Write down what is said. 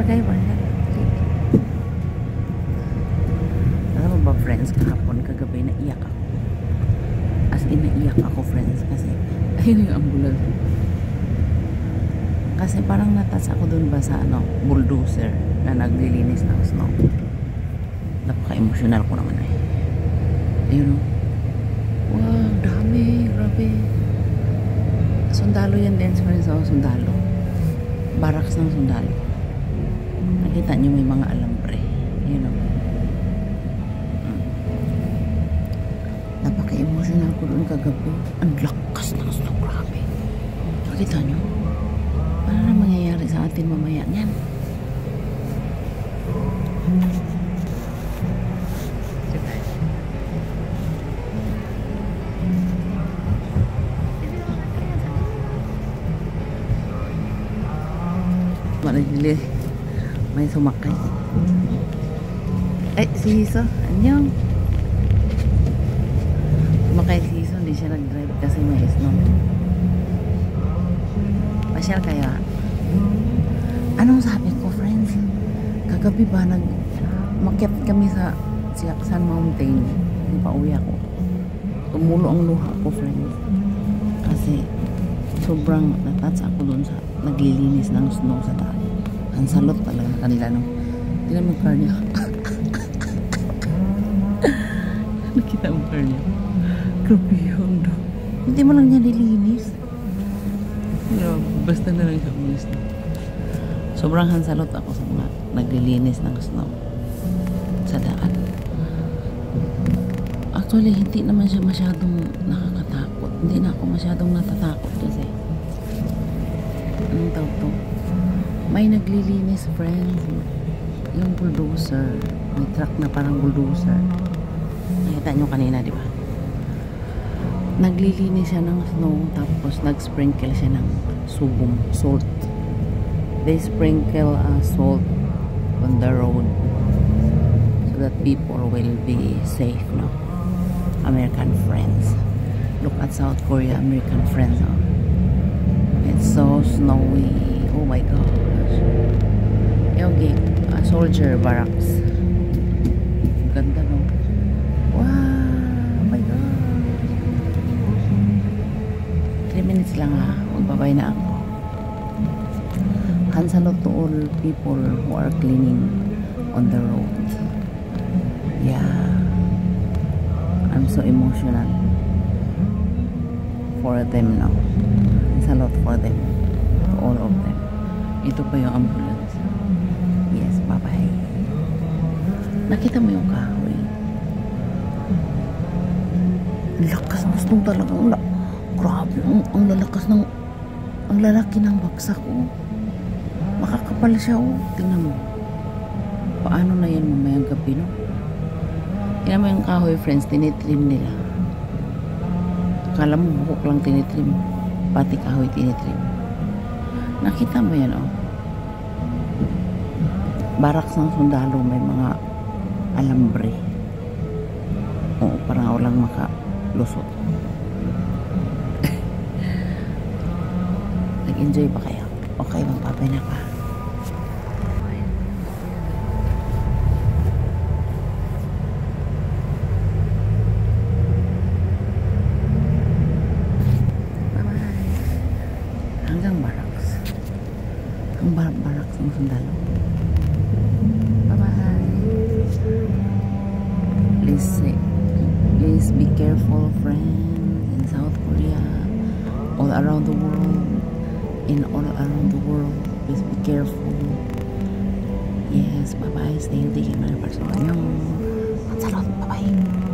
Barangay, barangay. Alam mo ba, friends, kahapon, kagabi, naiyak ako. As in, naiyak ako, friends, kasi ayun yung ambulance. Kasi parang natas ako dun ba sa bulldozer na naglilinis ng snow. Napaka-emotional ko naman eh. Ayun o. Wow, dami. Grabe. Sundalo yan din, friends. Oh, sundalo. Barracks ng sundalo. Nakita nyo may mga alambre. Ayun o. Napaka-emotional ko dun kagabi. Ang lakas ng snow. Grabe. Nakita nyo? Ano na mangyayari sa atin mamaya niyan? May sumakay. Ay, si Hiso. Anyong. Sumakay si Hiso. Hindi siya nag-drive kasi may snow. Pasyal kayo. Anong sabi ko, friends? Kagabi ba makyat kami sa Siaksan Mountain. Hindi pa uwi ako. Tumulo ang luha ko, friends. Kasi sobrang natats ako dun sa naglilinis ng snow sa daan. Ang salot talaga na kanila nung hindi naman car niya. Nakita mo car niya. Grabe yun. Hindi mo lang niya nilinis. Basta na lang siya umalis na. Sobrang hansalot ako sa mga naglilinis ng snow sa daan. Actually, hindi naman siya masyadong nakakatakot. Hindi na ako masyadong natatakot kasi anong tawag to? May naglilinis, friends. Yung bulldozer. May truck na parang bulldozer. Nakita nyo kanina, di ba? Naglilinis siya ng snow tapos nag-sprinkle siya ng subong, salt. They sprinkle salt on the road so that people will be safe, no? American friends. Look at South Korea, American friends, no? It's so snowy. Oh my gosh. Okay, soldier barracks. Ganda, no? Wow, oh my god. 3 minutes lang ha. Magbabay na ako. Hansalot to all people who are cleaning on the road. Yeah. I'm so emotional for them now. Hansalot for them. To all of them. Ito pa yung ambulance. Yes, bye-bye. Nakita mo yung kahoy? Lakas ng snow talaga. Grabe. Ang lalakas ng ang lalaki ng bagsak. Oh. Makakapal siya. Oh. Tingnan mo. Paano na yan mamayang gabi, no? Tingnan mo yung kahoy, friends. Tinitrim nila. Akala mo buhok lang tinitrim. Pati kahoy tinitrim. Nakita mo yan, oh. Barracks ng sundalo, may mga alambre. Oo, parang walang makalusot. Nag-enjoy ba kayo? Okay, magpapay na ka. Bye-bye. Hanggang barracks. Ang barracks ng sundalo. Please be careful, friends, in South Korea, all around the world, please be careful. Yes, bye-bye, stay healthy, mga person. Salud, bye-bye.